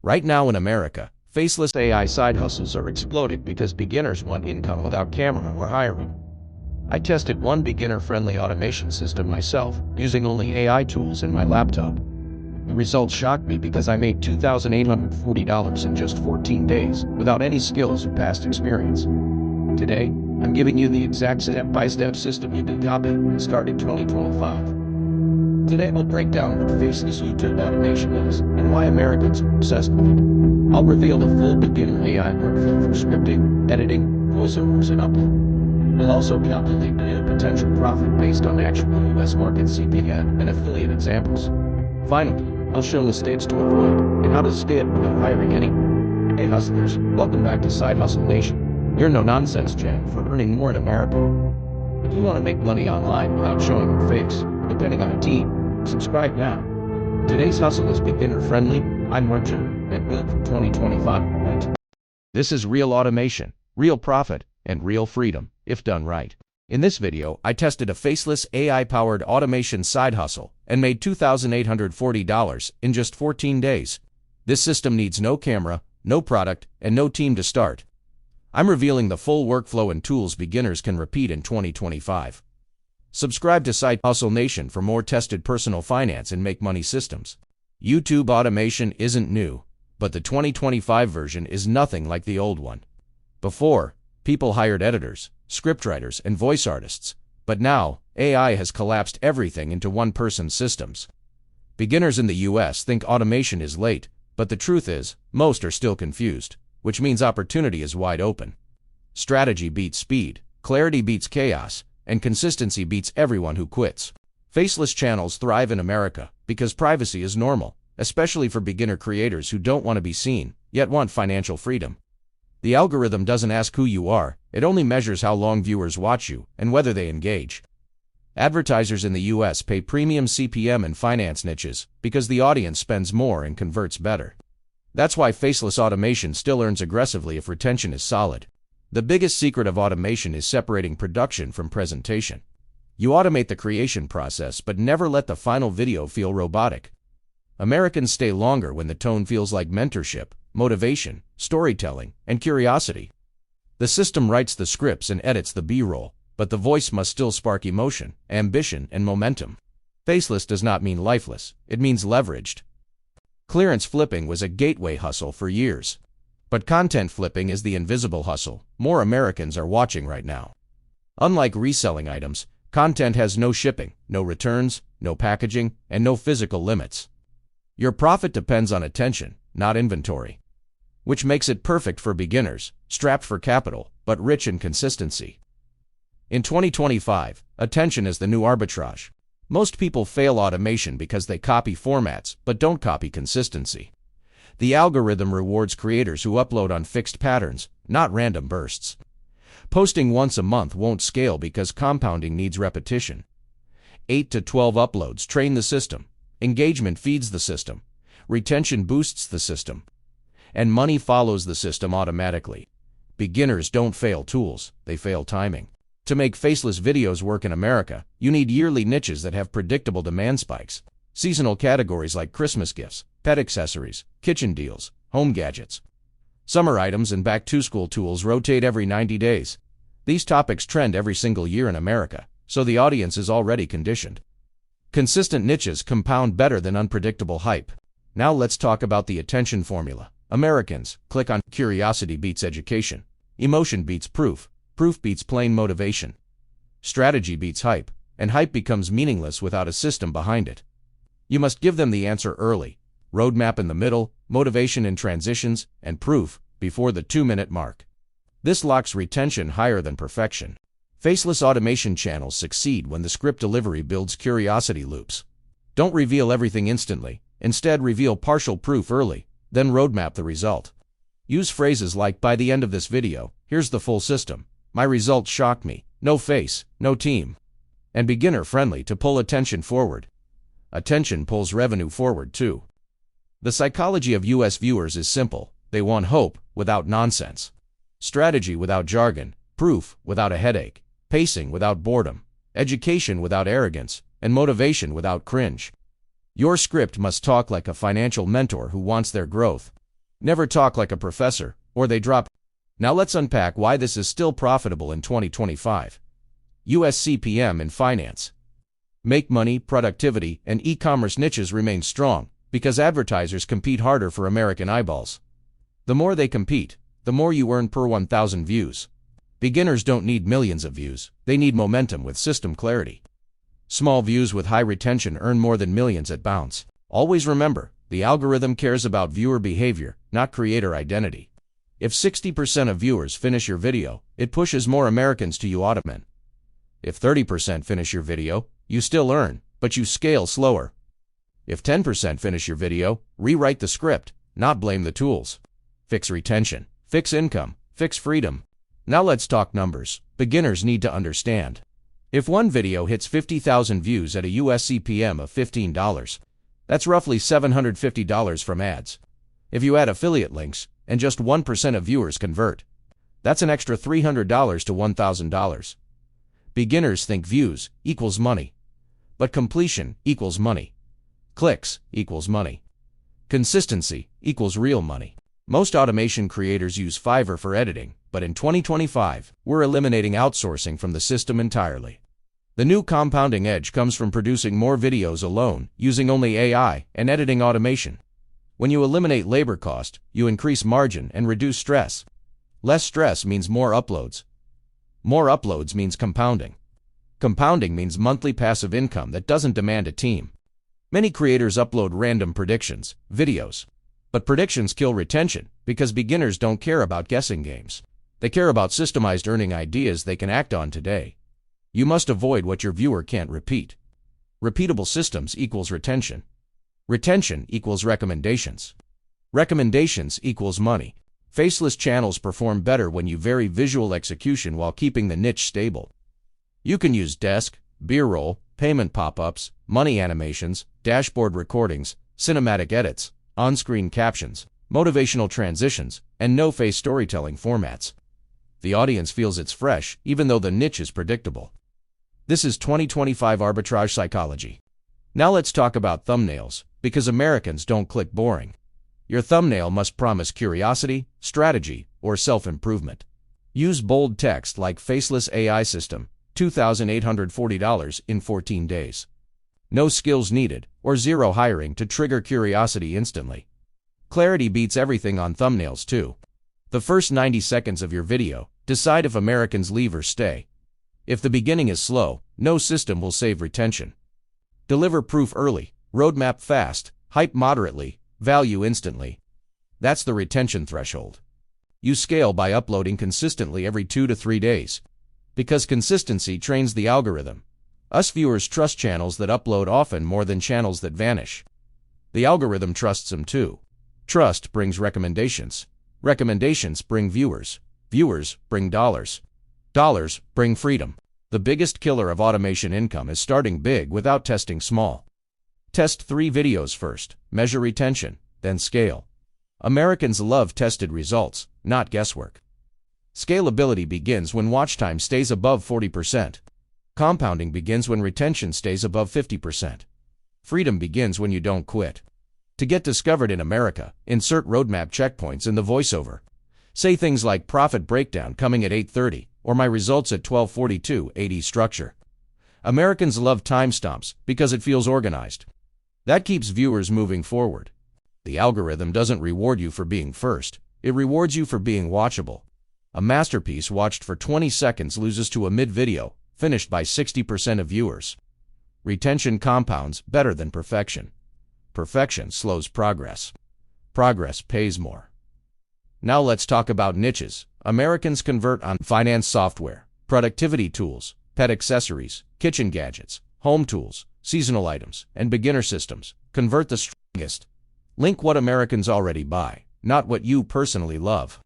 Right now in America, faceless AI side hustles are exploding because beginners want income without camera or hiring. I tested one beginner-friendly automation system myself, using only AI tools in my laptop. The results shocked me because I made $2,840 in just 14 days, without any skills or past experience. Today, I'm giving you the exact step-by-step system you can copy and start in 2025. Today I'll break down what faceless YouTube automation is and why Americans are obsessed with it. I'll reveal the full beginner AI workflow for scripting, editing, voiceovers, and upload. We'll also calculate the potential profit based on actual US market CPM and affiliate examples. Finally, I'll show mistakes to avoid and how to skip without hiring any. Hey hustlers, welcome back to Side Hustle Nation. Your no-nonsense channel for earning more in America. If you want to make money online without showing your face, depending on a team, subscribe now. Today's hustle is beginner-friendly. I'm Roger, and built for 2025. This is real automation, real profit, and real freedom, if done right. In this video, I tested a faceless AI-powered automation side hustle and made $2,840 in just 14 days. This system needs no camera, no product, and no team to start. I'm revealing the full workflow and tools beginners can repeat in 2025. Subscribe to Side Hustle Nation for more tested personal finance and make money systems. YouTube automation isn't new, but the 2025 version is nothing like the old one. Before, people hired editors, scriptwriters, and voice artists, but now, AI has collapsed everything into one-person systems. Beginners in the US think automation is late, but the truth is, most are still confused, which means opportunity is wide open. Strategy beats speed, clarity beats chaos, and consistency beats everyone who quits. Faceless channels thrive in America because privacy is normal, especially for beginner creators who don't want to be seen, yet want financial freedom. The algorithm doesn't ask who you are, it only measures how long viewers watch you and whether they engage. Advertisers in the US pay premium CPM in finance niches because the audience spends more and converts better. That's why faceless automation still earns aggressively if retention is solid. The biggest secret of automation is separating production from presentation. You automate the creation process but never let the final video feel robotic. Americans stay longer when the tone feels like mentorship, motivation, storytelling, and curiosity. The system writes the scripts and edits the B-roll, but the voice must still spark emotion, ambition, and momentum. Faceless does not mean lifeless, it means leveraged. Clearance flipping was a gateway hustle for years. But content flipping is the invisible hustle more Americans are watching right now. Unlike reselling items, content has no shipping, no returns, no packaging, and no physical limits. Your profit depends on attention, not inventory. Which makes it perfect for beginners, strapped for capital, but rich in consistency. In 2025, attention is the new arbitrage. Most people fail automation because they copy formats, but don't copy consistency. The algorithm rewards creators who upload on fixed patterns, not random bursts. Posting once a month won't scale because compounding needs repetition. 8 to 12 uploads train the system. Engagement feeds the system. Retention boosts the system. And money follows the system automatically. Beginners don't fail tools, they fail timing. To make faceless videos work in America, you need yearly niches that have predictable demand spikes. Seasonal categories like Christmas gifts, pet accessories, kitchen deals, home gadgets. Summer items and back-to-school tools rotate every 90 days. These topics trend every single year in America, so the audience is already conditioned. Consistent niches compound better than unpredictable hype. Now let's talk about the attention formula. Americans, click on curiosity beats education. Emotion beats proof. Proof beats plain motivation. Strategy beats hype, and hype becomes meaningless without a system behind it. You must give them the answer early. Roadmap in the middle, motivation in transitions, and proof before the 2-minute mark. This locks retention higher than perfection. Faceless automation channels succeed when the script delivery builds curiosity loops. Don't reveal everything instantly. Instead, reveal partial proof early, then roadmap the result. Use phrases like, by the end of this video, here's the full system. My results shocked me. No face, no team. And beginner-friendly to pull attention forward. Attention pulls revenue forward too. The psychology of US viewers is simple. They want hope without nonsense. Strategy without jargon. Proof without a headache. Pacing without boredom. Education without arrogance. And motivation without cringe. Your script must talk like a financial mentor who wants their growth. Never talk like a professor, or they drop. Now let's unpack why this is still profitable in 2025. USCPM in finance. Make money, productivity, and e-commerce niches remain strong because advertisers compete harder for American eyeballs. The more they compete, the more you earn per 1,000 views. Beginners don't need millions of views, they need momentum with system clarity. Small views with high retention earn more than millions at bounce. Always remember, the algorithm cares about viewer behavior, not creator identity. If 60% of viewers finish your video, it pushes more Americans to you automatically. If 30% finish your video, you still earn, but you scale slower. If 10% finish your video, rewrite the script, not blame the tools. Fix retention, fix income, fix freedom. Now let's talk numbers. Beginners need to understand. If one video hits 50,000 views at a US CPM of $15, that's roughly $750 from ads. If you add affiliate links, and just 1% of viewers convert, that's an extra $300 to $1,000. Beginners think views equals money, but completion equals money. Clicks equals money. Consistency equals real money. Most automation creators use Fiverr for editing, but in 2025, we're eliminating outsourcing from the system entirely. The new compounding edge comes from producing more videos alone, using only AI and editing automation. When you eliminate labor cost, you increase margin and reduce stress. Less stress means more uploads. More uploads means compounding. Compounding means monthly passive income that doesn't demand a team. Many creators upload random predictions, videos. But predictions kill retention because beginners don't care about guessing games. They care about systemized earning ideas they can act on today. You must avoid what your viewer can't repeat. Repeatable systems equals retention. Retention equals recommendations. Recommendations equals money. Faceless channels perform better when you vary visual execution while keeping the niche stable. You can use desk, B-roll, payment pop-ups, money animations, dashboard recordings, cinematic edits, on-screen captions, motivational transitions, and no-face storytelling formats. The audience feels it's fresh, even though the niche is predictable. This is 2025 arbitrage psychology. Now let's talk about thumbnails, because Americans don't click boring. Your thumbnail must promise curiosity, strategy, or self-improvement. Use bold text like Faceless AI system, $2,840 in 14 days. No skills needed, or zero hiring to trigger curiosity instantly. Clarity beats everything on thumbnails too. The first 90 seconds of your video decide if Americans leave or stay. If the beginning is slow, no system will save retention. Deliver proof early, roadmap fast, hype moderately, value instantly. That's the retention threshold. You scale by uploading consistently every 2 to 3 days. Because consistency trains the algorithm. Us viewers trust channels that upload often more than channels that vanish. The algorithm trusts them too. Trust brings recommendations. Recommendations bring viewers. Viewers bring dollars. Dollars bring freedom. The biggest killer of automation income is starting big without testing small. Test 3 videos first, measure retention, then scale. Americans love tested results, not guesswork. Scalability begins when watch time stays above 40%. Compounding begins when retention stays above 50%. Freedom begins when you don't quit. To get discovered in America, insert roadmap checkpoints in the voiceover. Say things like profit breakdown coming at 8:30 or my results at 12:42 AD structure. Americans love timestamps because it feels organized. That keeps viewers moving forward. The algorithm doesn't reward you for being first. It rewards you for being watchable. A masterpiece watched for 20 seconds loses to a mid-video, finished by 60% of viewers. Retention compounds better than perfection. Perfection slows progress. Progress pays more. Now let's talk about niches. Americans convert on finance software, productivity tools, pet accessories, kitchen gadgets, home tools, seasonal items, and beginner systems. Convert the strongest. Link what Americans already buy, not what you personally love.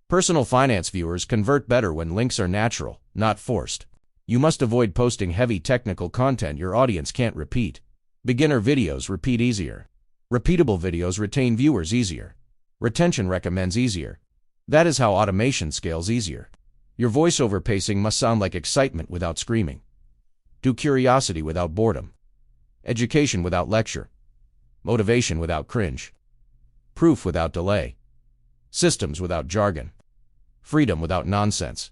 Personal finance viewers convert better when links are natural, not forced. You must avoid posting heavy technical content your audience can't repeat. Beginner videos repeat easier. Repeatable videos retain viewers easier. Retention recommends easier. That is how automation scales easier. Your voiceover pacing must sound like excitement without screaming. Do curiosity without boredom. Education without lecture. Motivation without cringe. Proof without delay. Systems without jargon. Freedom without nonsense.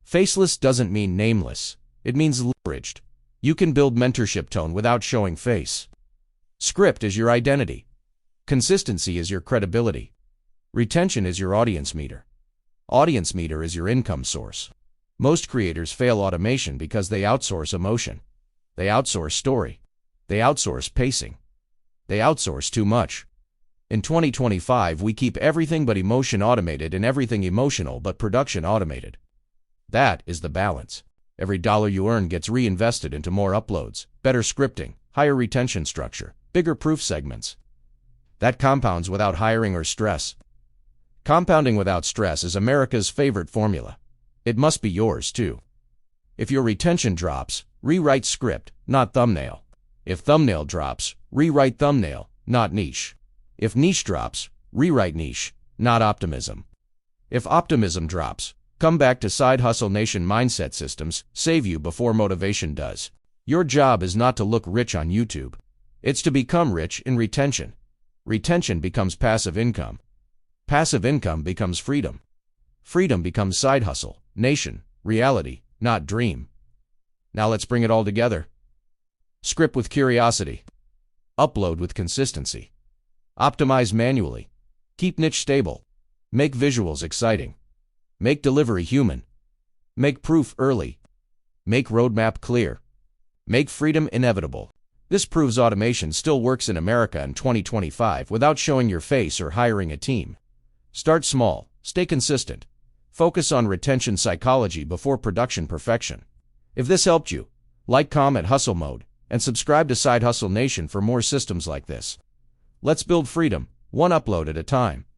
Faceless doesn't mean nameless. It means leveraged. You can build mentorship tone without showing face. Script is your identity. Consistency is your credibility. Retention is your audience meter. Audience meter is your income source. Most creators fail automation because they outsource emotion. They outsource story. They outsource pacing. They outsource too much. In 2025, we keep everything but emotion automated and everything emotional but production automated. That is the balance. Every dollar you earn gets reinvested into more uploads, better scripting, higher retention structure, bigger proof segments. That compounds without hiring or stress. Compounding without stress is America's favorite formula. It must be yours too. If your retention drops, rewrite script, not thumbnail. If thumbnail drops, rewrite thumbnail, not niche. If niche drops, rewrite niche, not optimism. If optimism drops, come back to Side Hustle Nation mindset systems, save you before motivation does. Your job is not to look rich on YouTube. It's to become rich in retention. Retention becomes passive income. Passive income becomes freedom. Freedom becomes Side Hustle Nation, reality, not dream. Now let's bring it all together. Script with curiosity. Upload with consistency. Optimize manually. Keep niche stable. Make visuals exciting. Make delivery human. Make proof early. Make roadmap clear. Make freedom inevitable. This proves automation still works in America in 2025 without showing your face or hiring a team. Start small, stay consistent. Focus on retention psychology before production perfection. If this helped you, like, comment, hustle mode, and subscribe to Side Hustle Nation for more systems like this. Let's build freedom, one upload at a time.